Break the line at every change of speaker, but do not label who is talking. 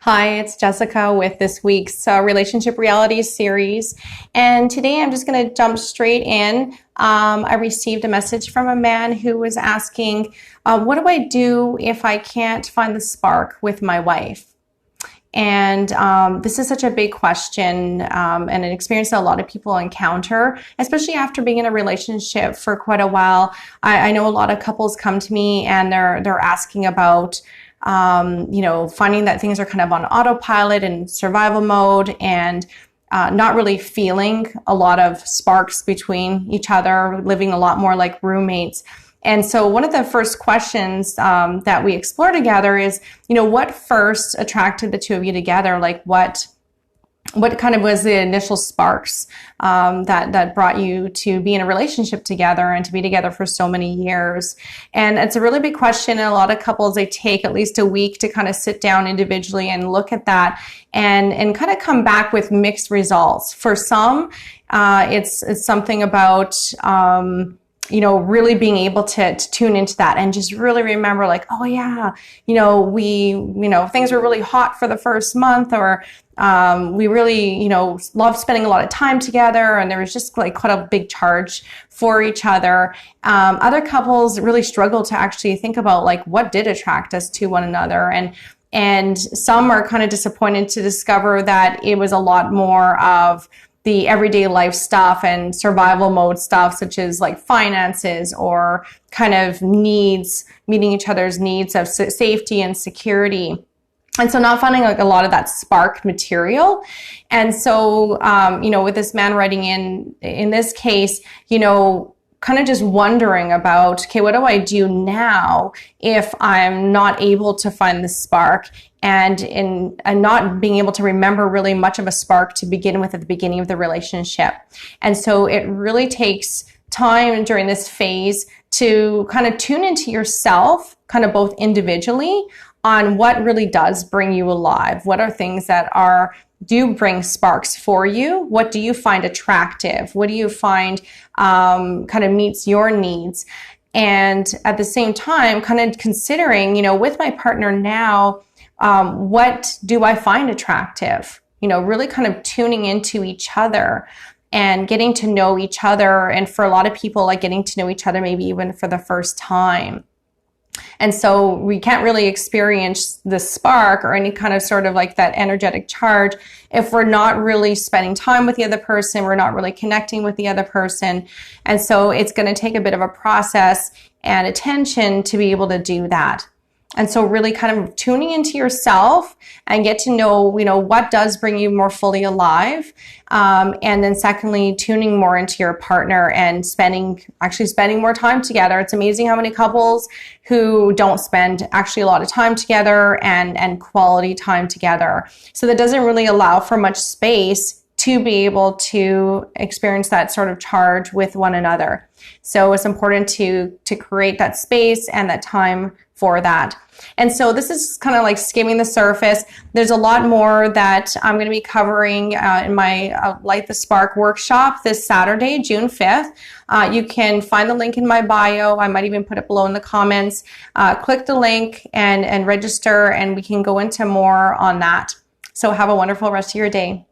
Hi, it's Jessica with this week's Relationship Reality series. And today I'm just going to jump straight in. I received a message from a man who was asking, what do I do if I can't find the spark with my wife? And this is such a big question and an experience that a lot of people encounter, especially after being in a relationship for quite a while. I know a lot of couples come to me and they're asking about finding that things are kind of on autopilot and survival mode and not really feeling a lot of sparks between each other, living a lot more like roommates. And so one of the first questions that we explore together is, what first attracted the two of you together? Like what kind of was the initial sparks that brought you to be in a relationship together and to be together for so many years? And it's a really big question. And a lot of couples, they take at least a week to kind of sit down individually and look at that and kind of come back with mixed results. For some, it's something about really being able to tune into that and just really remember like, oh yeah, things were really hot for the first month, or we really, loved spending a lot of time together, and there was just like quite a big charge for each other. Other couples really struggle to actually think about like what did attract us to one another, and some are kind of disappointed to discover that it was a lot more of the everyday life stuff and survival mode stuff, such as like finances or kind of needs, meeting each other's needs of safety and security. And so not finding like a lot of that spark material. And so, with this man writing in this case, kind of just wondering about, okay, what do I do now if I'm not able to find the spark and not being able to remember really much of a spark to begin with at the beginning of the relationship. And so it really takes time during this phase to kind of tune into yourself, kind of both individually, on what really does bring you alive. What are things that do bring sparks for you? What do you find attractive? What do you find kind of meets your needs? And at the same time, kind of considering, with my partner now, what do I find attractive? Really kind of tuning into each other and getting to know each other. And for a lot of people, like getting to know each other, maybe even for the first time. And so we can't really experience the spark or any kind of sort of like that energetic charge if we're not really spending time with the other person, we're not really connecting with the other person. And so it's going to take a bit of a process and attention to be able to do that. And so really kind of tuning into yourself and get to know, what does bring you more fully alive. And then secondly, tuning more into your partner and spending more time together. It's amazing how many couples who don't spend actually a lot of time together and quality time together. So that doesn't really allow for much space to be able to experience that sort of charge with one another. So it's important to create that space and that time for that. And so this is kind of like skimming the surface. There's a lot more that I'm going to be covering in my Light the Spark workshop this Saturday, June 5th. You can find the link in my bio. I might even put it below in the comments. Click the link and register, and we can go into more on that. So have a wonderful rest of your day.